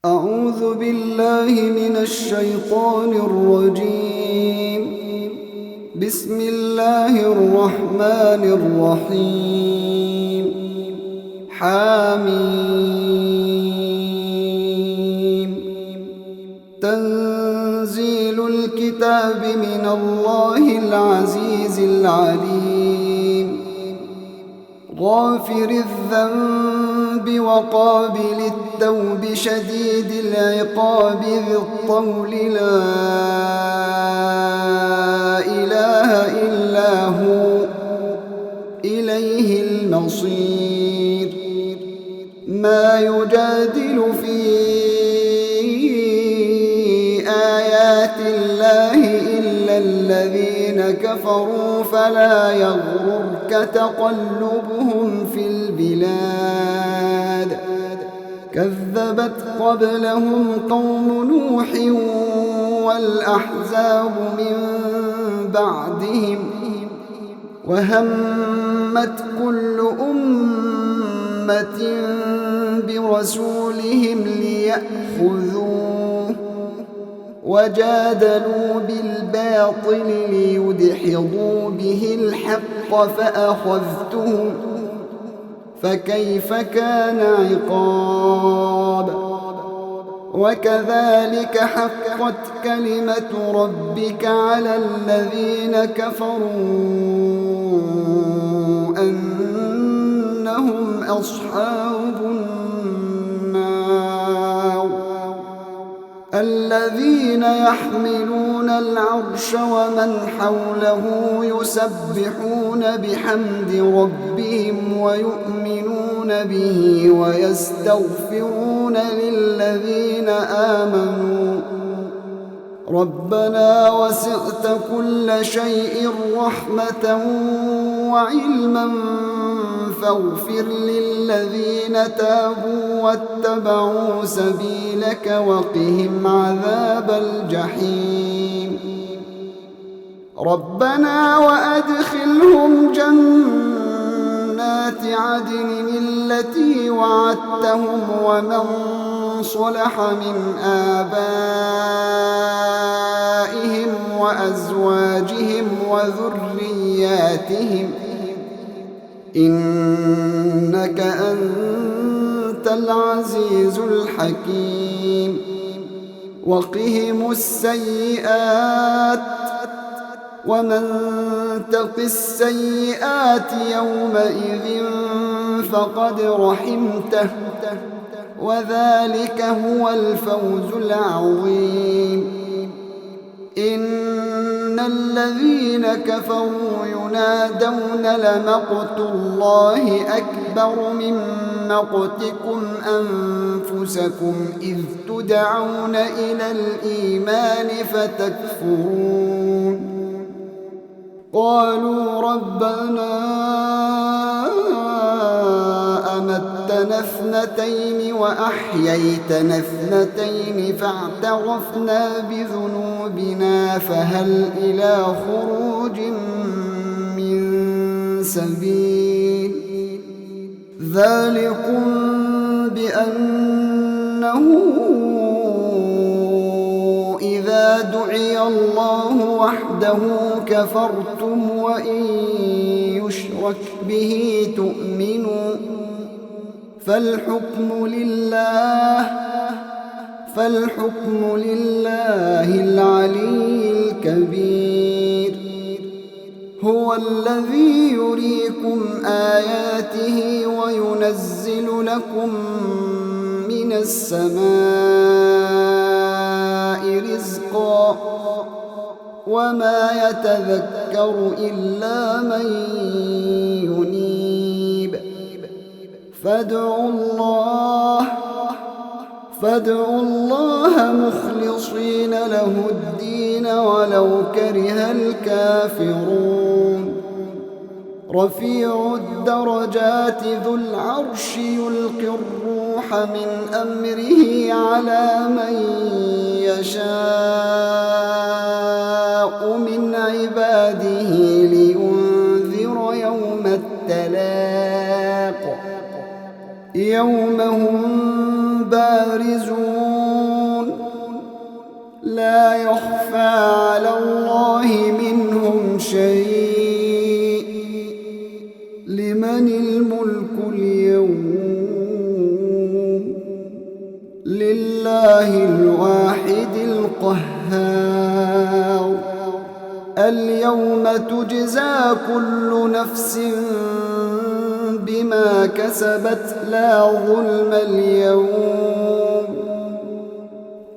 أعوذ بالله من الشيطان الرجيم. بسم الله الرحمن الرحيم. حميم. تنزيل الكتاب من الله العزيز العليم. غافر الذنب وقابل التوب شديد العقاب ذي الطول لا إله إلا هو إليه المصير. ما يجادل في آيات الله إلا الذين كفروا فلا يغررك تقلبهم في البلاد. كذبت قبلهم قوم نوح والأحزاب من بعدهم وهمت كل أمة برسولهم ليأخذوه وجادلوا بالباطل ليدحضوا به الحق فأخذتهم فكيف كان عقاب. وكذلك حقت كلمة ربك على الذين كفروا أنهم أصحاب النار. الذين يحملون العرش ومن حوله يسبحون بحمد ربهم ويؤمنون به ويستغفرون للذين آمنوا ربنا وسعت كل شيء رحمة وعلما فاغفر للذين تابوا واتبعوا سبيلك وقهم عذاب الجحيم. ربنا وأدخلهم جنات عدن التي وعدتهم ومن صلح من آبائهم وأزواجهم وذرياتهم إنك أنت العزيز الحكيم. وقهم السيئات ومن تق السيئات يومئذ فقد رحمته وذلك هو الفوز العظيم. إن الذين كفروا ينادون لمقت الله أكبر من مقتكم أنفسكم إذ تدعون إلى الإيمان فتكفرون. قالوا ربنا أمتنا اثنتين وأحييتنا اثنتين فاعترفنا بذنوبنا فهل إلى خروج من سبيل. ذلكم بأنه إذا دعي الله وحده كفرتم وإن يشرك به تؤمنوا فالحكم لله العلي الكبير. هو الذي يريكم آياته وينزل لكم من السماء رزقا وما يتذكر إلا من ينيب. فادعوا الله مخلصين له الدين ولو كره الكافرون. رفيع الدرجات ذو العرش يلقي الروح من أمره على من يشاء من عباده لينذر يوم التلاق. يوم هم بارزون لا يخفى على الله منهم شيء. لمن الملك اليوم؟ لله الواحد القهار. اليوم تجزى كل نفس بما كسبت لا ظلم اليوم.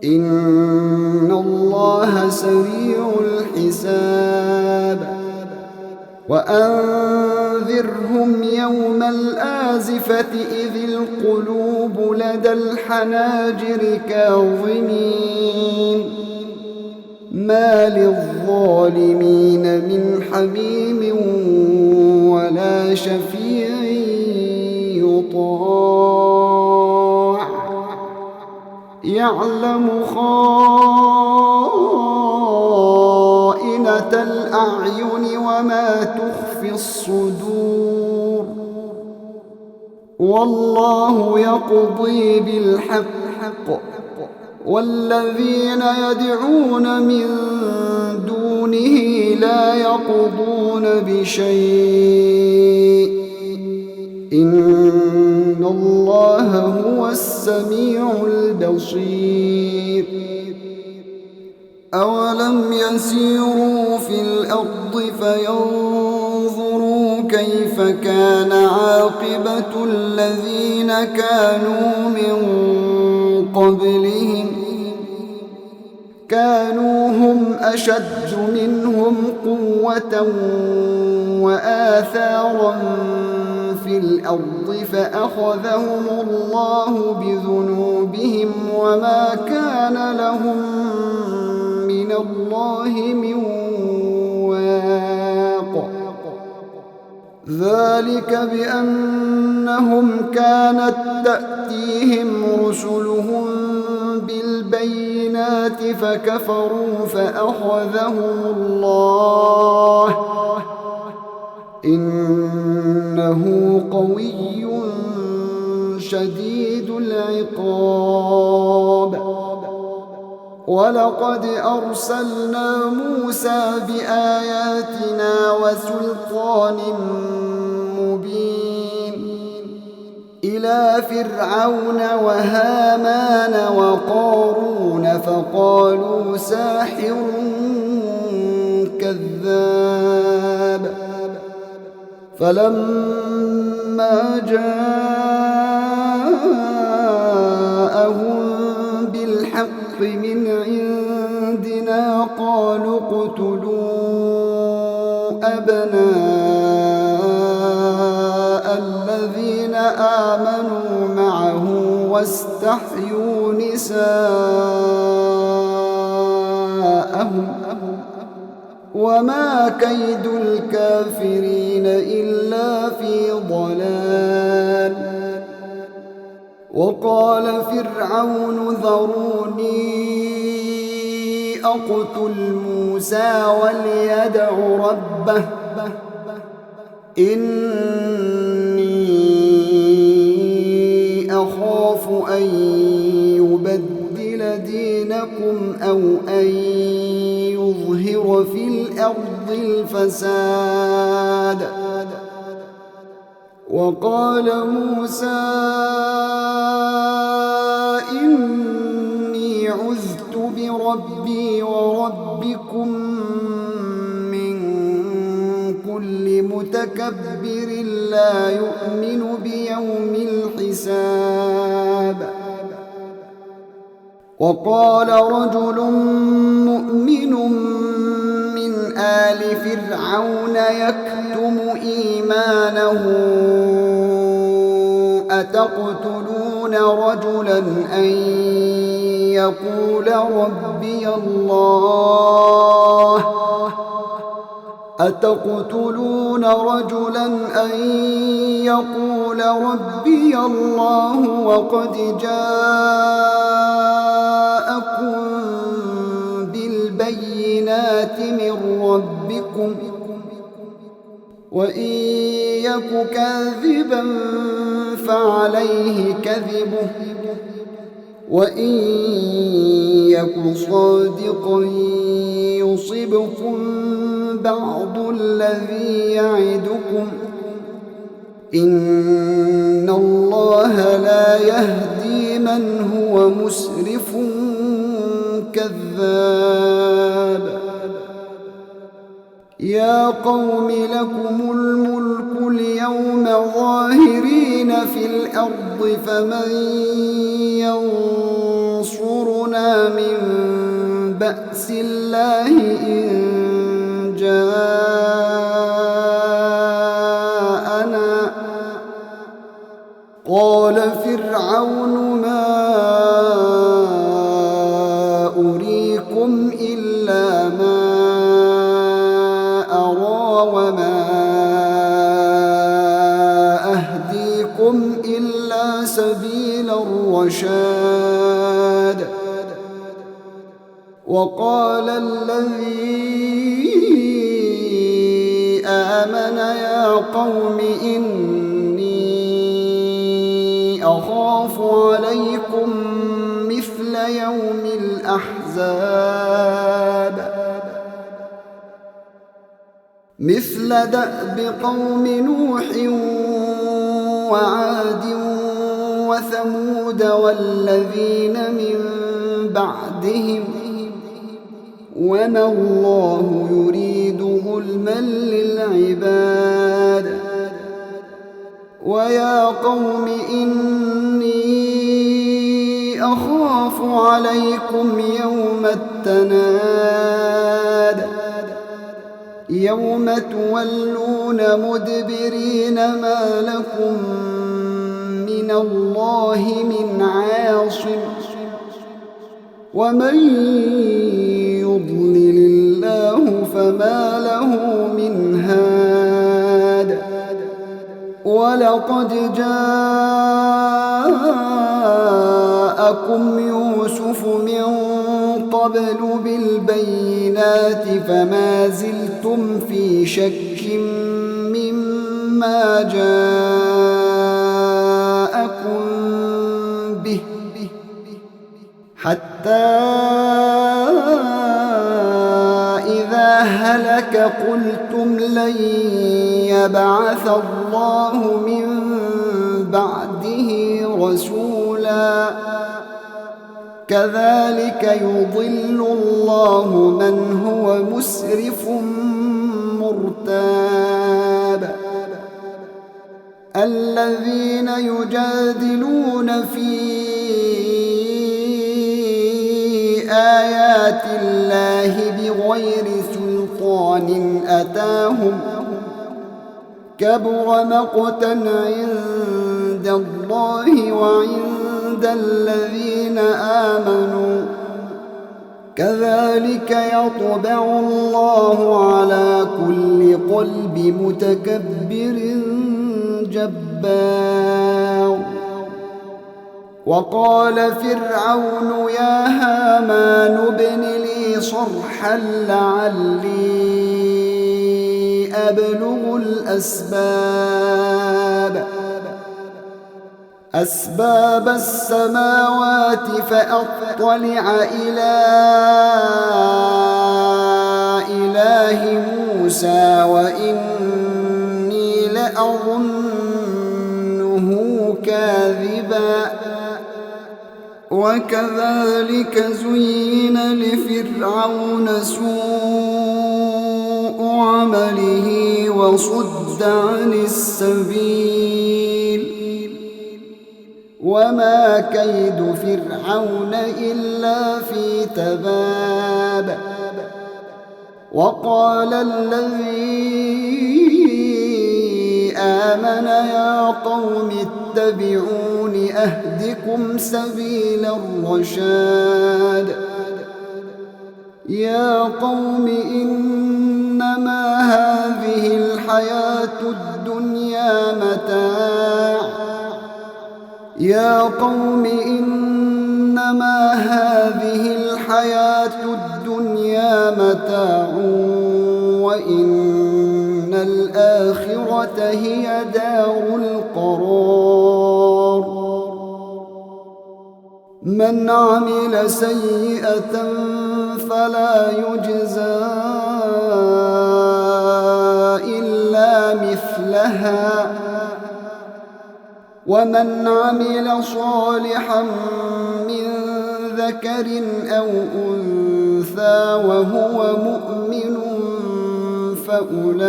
إن الله سريع الحساب. وأنذرهم يوم الآزفة إذ القلوب لدى الحناجر كاظمين ما للظالمين من حميم ولا شفيع يطاع. يعلم خائنة الأعين وما تخفي الصدور. والله يقضي بالحق والذين يدعون من دونه لا يقضون بشيء. إن الله هو السميع البصير. أولم يسيروا في الأرض فينظروا كيف كان عاقبة الذين كانوا من قبلهم كانوا هم أشد منهم قوة وآثارا في الأرض فأخذهم الله بذنوبهم وما كان لهم من الله من واق. ذلك بأنهم كانت تأتيهم رسلهم بالبينات فكفروا فأخذهم الله إنه قوي شديد العقاب. ولقد أرسلنا موسى بآياتنا وسلطان مبين إلى فرعون وهامان وقارون فقالوا ساحر كذاب. فلما جاءهم بالحق من عندنا قالوا اقتلوا أبناء الذين آمنوا معه واستحيوا نساءهم وما كيد الكافرين إلا في ضلال. وقال فرعون ذروني أقتل موسى وليدع ربه إني أخاف أن يبدل دينكم أو أن يظهر في الأرض الفساد. وقال موسى إني عذت بربي وربكم من كل متكبر لا يؤمن بيوم الحساب. وقال رجل مؤمن من آل فرعون يكتم إيمانه أتقتلون رجلا أن يقول ربي الله أتقتلون رجلا أن يقول ربي الله وقد جاءكم بالبينات من ربكم وإن يك كاذبا فعليه كذبه وإن يك صادقا يصبكم بعض الذي يعدكم إن الله لا يهدي من هو مسرف كذاب. يا قوم لكم الملك اليوم ظاهرين في الأرض فمن ينصرنا من بأس الله إن جاءنا. قال فرعون ما أريكم إلا ما أرى وما أهديكم إلا سبيل الرشاد. وقال الذي آمن يا قوم إني أخاف عليكم مثل يوم الأحزاب مثل دأب قوم نوح وعاد وثمود والذين من بعدهم وما الله يريد ظلما للعباد. ويا قوم إني أخاف عليكم يوم التناد يوم تولون مدبرين ما لكم من الله من عاصم ومن يضلل الله فما له من هاد. ولقد جاءكم يوسف من قبل بالبينات فما زلتم في شك مما جاءكم به حتى إذا هلك قلتم لن يبعث الله من بعده رسولا كذلك يضل الله من هو مسرف مرتاب. الذين يجادلون في آيات الله بغير سلطان أتاهم كبر مقتا عند الله وعند الذين آمنوا كذلك يطبع الله على كل قلب متكبر جبار. وقال فرعون يا هامان ابن لي صرحا لعلي أبلغ أسباب السماوات فأطلع إلى إله موسى وإني لأظنه كاذبا. وكذلك زين لفرعون سوء عمله وصد عن السبيل وما كيد فرعون إلا في تباب. وقال الذي آمن يا قوم اتبعون أهدكم سبيل الرشاد. يا قوم إنما هذه الحياة الدنيا متاع وإن الآخرة هي دار القرار. من عمل سيئة فلا يجزى إلا مثلها ومن عمل صالحا من ذكر أو أنثى وهو مؤمن فأولئك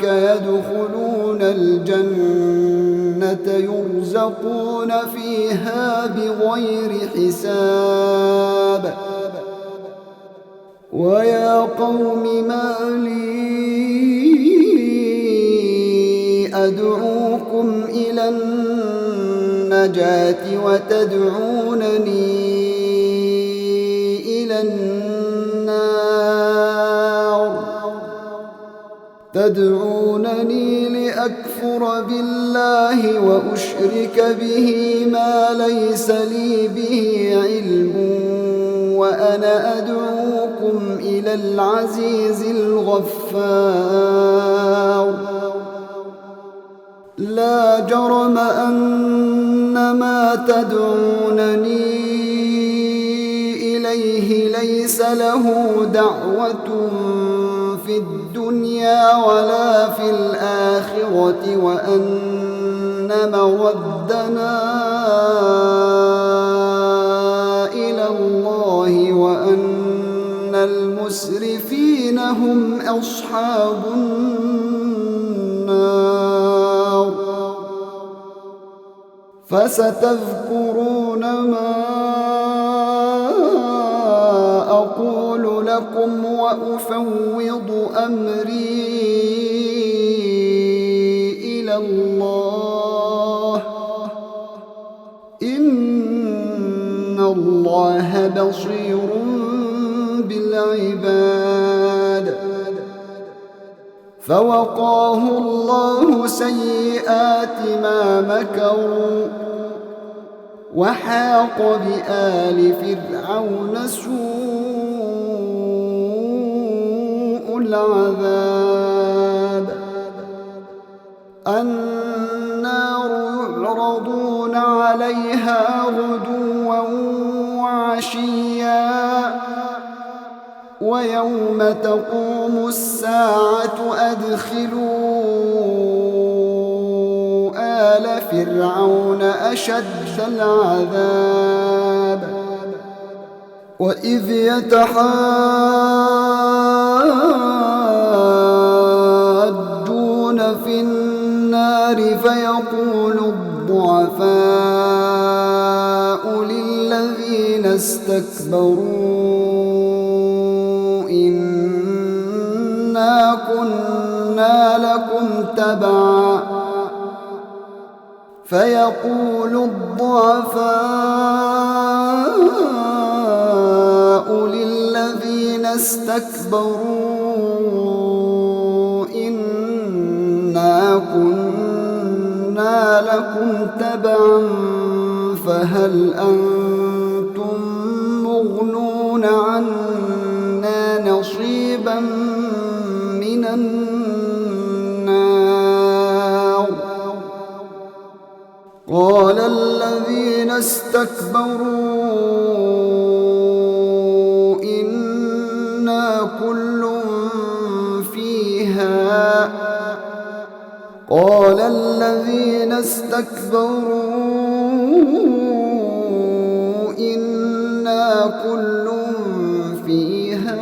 يدخلون الجنة يرزقون فيها بغير حساب. ويا قوم ما لي أدعوكم إلى النجاة وتدعونني إلى النار تدعونني لأكفر بالله وأشرك به ما ليس لي به علم وأنا أدعوكم إلى العزيز الغفار. لا جرم أن ما تدعونني إليه ليس له دعوة في الدنيا ولا في الآخرة وأن مردنا إلى الله وأن المسرفين هم أصحاب النار. فستذكرون ما أقول لكم وأفوض أمري إلى الله إن الله بصير بالعباد. فوقاه الله سيئات ما مكروا وحاق بآل فرعون سوء العذاب. النار يعرضون عليها غدوا وعشيا ويوم تقوم الساعة أدخلوا آل فرعون أشد العذاب. وإذ يتحاجون في النار فيقول الضعفاء للذين استكبروا إنا كنا لكم تبعا فيقول الضعفاء للذين استكبروا إنا كنا لكم تبعا فهل أنتم مغنون عنا نصيبا من النار. قال الذين استكبروا إنا كل فيها قال الذين استكبروا إنا كل فيها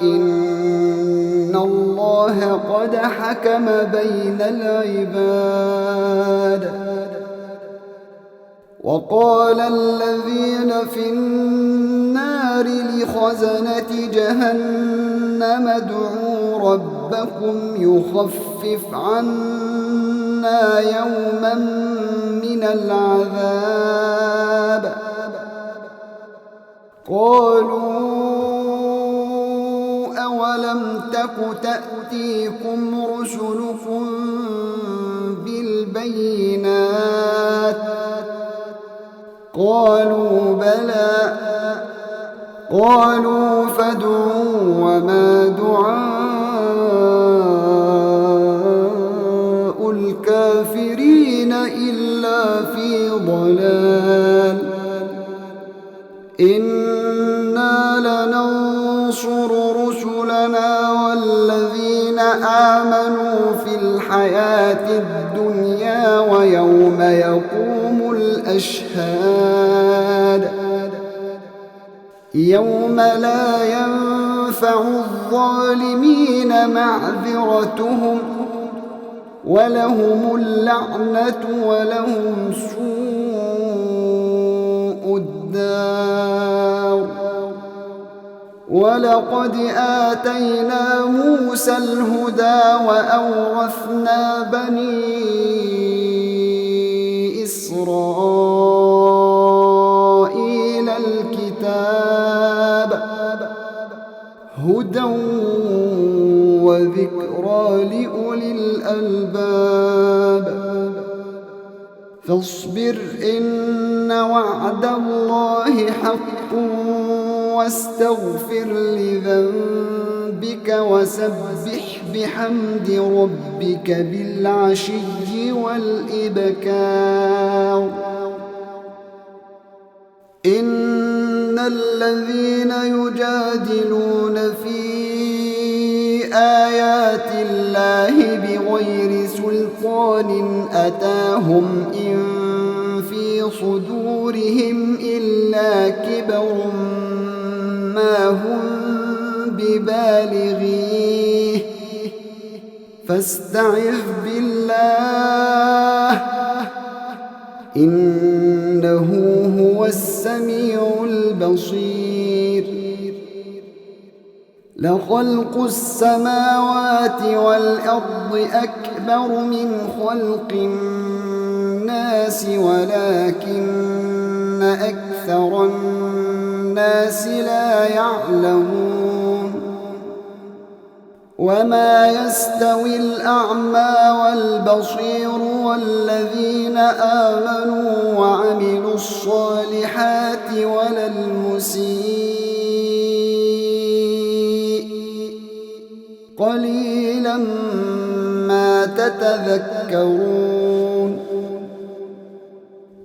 إن الله قد حكم بين العباد. وقال الذين في النار لخزنة جهنم ادعوا ربكم يخفف عنا يوما من العذاب. قالوا أولم تك تأتيكم رسلكم بالبينات قالوا بلى قالوا فادعوا وما دعاء الكافرين إلا لفي ضلال إنا لننصر رسلنا والذين آمنوا في الحياة الدنيا ويوم يقوم الأشهاد يوم لا ينفع الظالمين معذرتهم ولهم اللعنة ولهم سوء الدار ولقد آتينا موسى الهدى وأورثنا بني إسرائيل الكتاب هدى وذكرى لأولي الألباب فاصبر إن وعد الله حق واستغفر لذنبك وسبح بحمد ربك بالعشي والإبكار إن الذين يجادلون في آيات الله بغير سلطان أتاهم إن في صدورهم إلا كبر ما هم ببالغيه فاستعذ بالله إنه هو السميع البصير لخلق السماوات والأرض أكبر من خلق الناس ولكن أكثر الناس لا يعلمون وما يستوي الأعمى والبصير والذين آمنوا وعملوا الصالحات ولا المسيء قليلا ما تتذكرون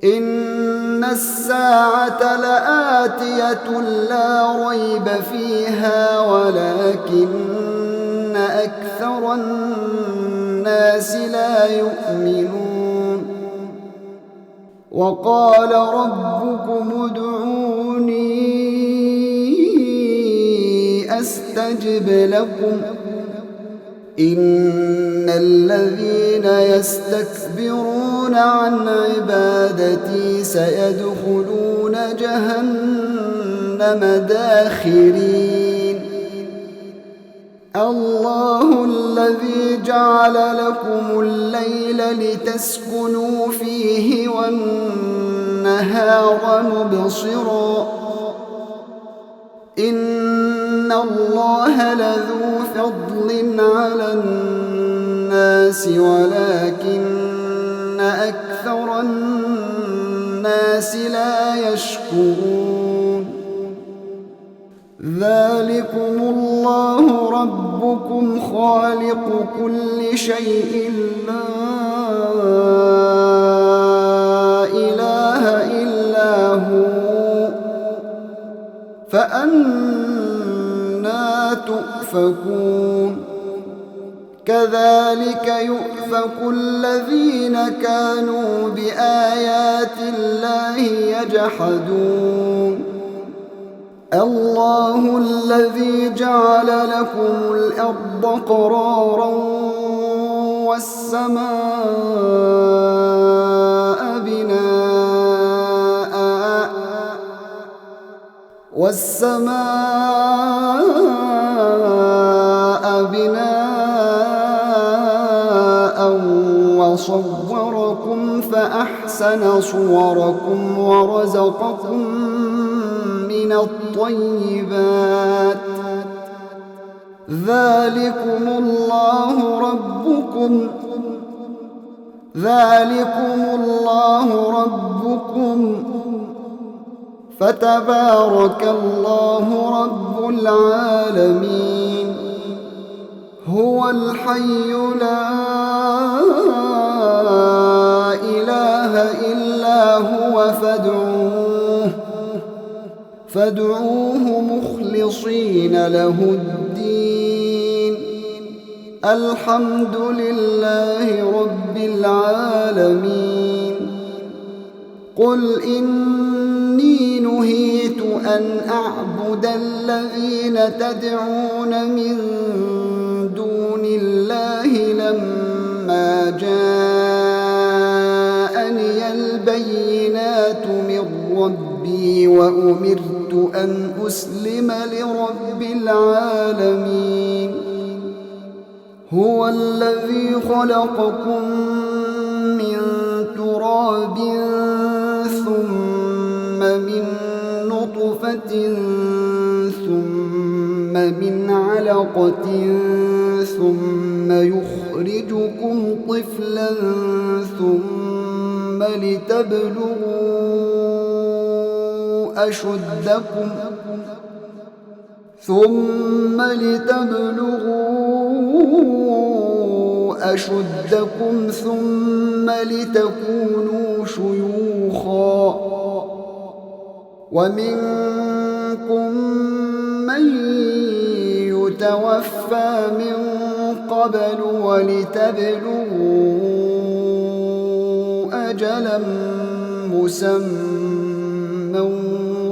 إن الساعة لآتية لا ريب فيها ولكن أكثر الناس لا يؤمنون وقال ربكم ادعوني أستجب لكم إن الذين يستكبرون عن عبادتي سيدخلون جهنم داخرين الله الذي جعل لكم الليل لتسكنوا فيه والنهار مبصرا إن الله لذو فضل على الناس ولكن أكثر الناس لا يشكرون ذلكم الله ربكم خالق كل شيء لا إله إلا هو فأنى تؤفكون كذلك يؤفك الذين كانوا بآيات الله يجحدون الله الذي جعل لكم الأرض قرارا والسماء بناء وصوركم فأحسن صوركم ورزقكم من الطيبات ذلكم الله ربكم فتبارك الله رب العالمين هو الحي لا إله إلا هو فادعوه مخلصين له الدين الحمد لله رب العالمين. قل إني نهيت أن أعبد الذين تدعون من دون الله لما جاءني البينات من ربي وأمرت أن أسلم لرب العالمين. هو الذي خلقكم من تراب ثم من نطفة ثم من علقة ثم يخرجكم طفلا ثم لتبلغوا أشدكم ثم لتكونوا شيوخا ومنكم من يتوفى من قبل ولتبلغوا أجلا مسمى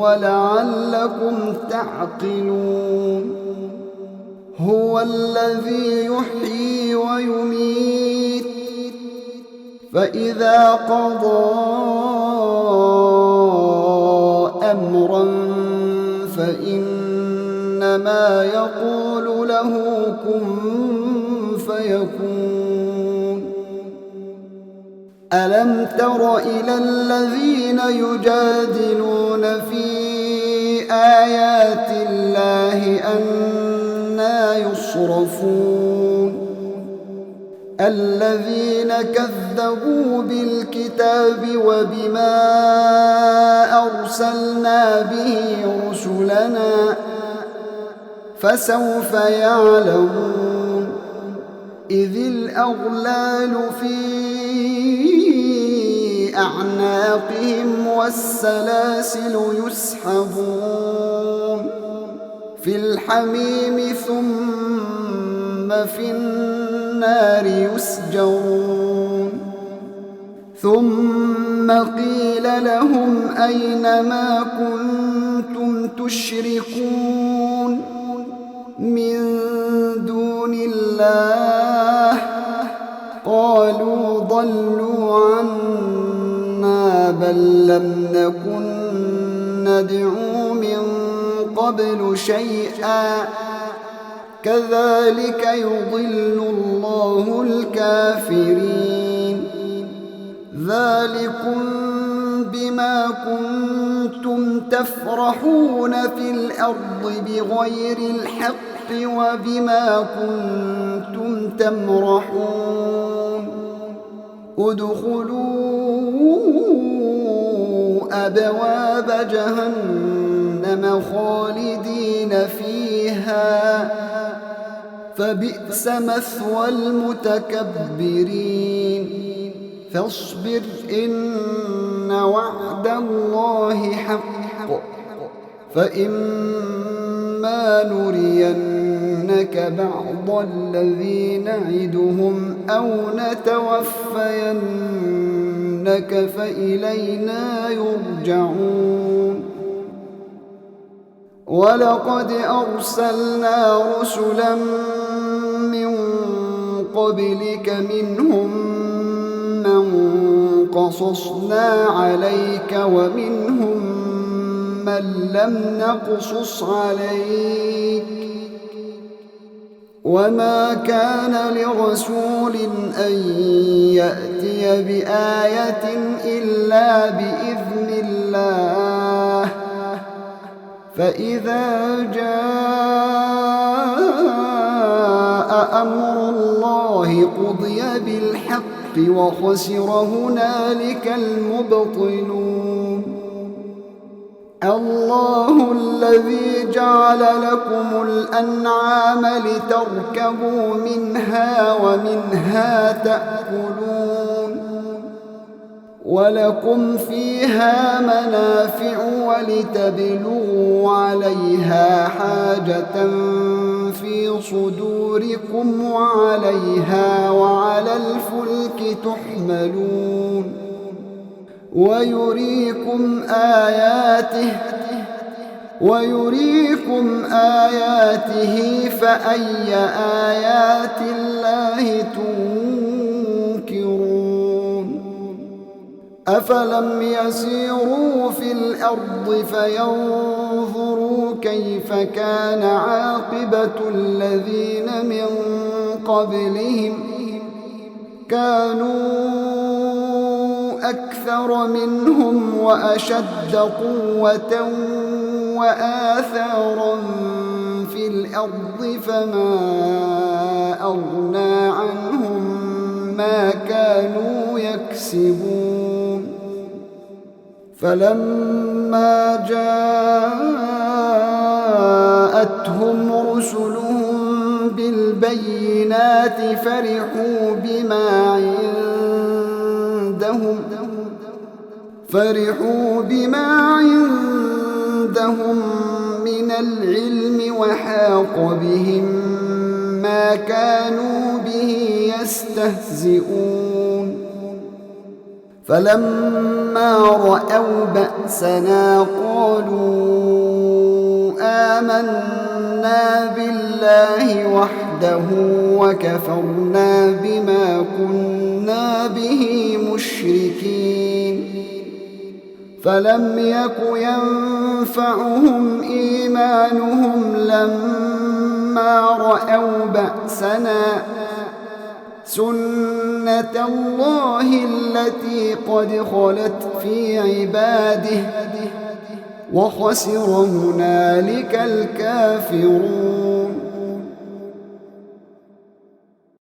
ولعلكم تعقلون. هو الذي يحيي ويميت فإذا قضى أمرا فإنما يقول له كن فيكون. ألم تر إلى الذين يجادلون في آيات الله أنى يصرفون الذين كذبوا بالكتاب وبما أرسلنا به رسلنا فسوف يعلمون إذ الأغلال في أعناقهم والسلاسل يسحبون في الحميم ثم في النار يسجرون ثم قيل لهم أين ما كنتم تشركون من دون الله قالوا ضلوا عنا بل لم نكن ندعو من قبل شيئا كذلك يضل الله الكافرين. ذلكم بما كنتم تفرحون في الأرض بغير الحق وبما كنتم تمرحون ادخلوا أبواب جهنم خالدين فيها فبئس مثوى المتكبرين. فاصبر إن وعد الله حق فإما نرينك بعض الذي نعدهم أو نتوفينك فإلينا يرجعون. ولقد أرسلنا رسلا من قبلك منهم من قصصنا عليك ومنهم من لم نقصص عليك وما كان لرسول أن يأتي بآية إلا بإذن الله فإذا جاء أمر الله قضي بالحق وخسر هنالك المبطلون. الله الذي جعل لكم الأنعام لتركبوا منها ومنها تأكلون ولكم فيها منافع ولتبلغوا عليها حاجة في صدوركم وعليها وعلى الفلك تحملون ويريكم آياته فأي آيات الله تنكرون أفلم يسيروا في الأرض فينظروا كيف كان عاقبة الذين من قبلهم كانوا أكثر منهم وأشد قوة وآثارا في الأرض فما أغنى عنهم ما كانوا يكسبون فلما جاءتهم رسلهم بالبينات فرحوا بما عندهم من العلم وحاق بهم ما كانوا به يستهزئون فلما رأوا بأسنا قالوا آمنا بالله وحده وكفرنا بما كنا به مشركين فلم يك ينفعهم إيمانهم لما رأوا بأسنا سنة الله التي قد خلت في عباده وخسر هنالك الكافرون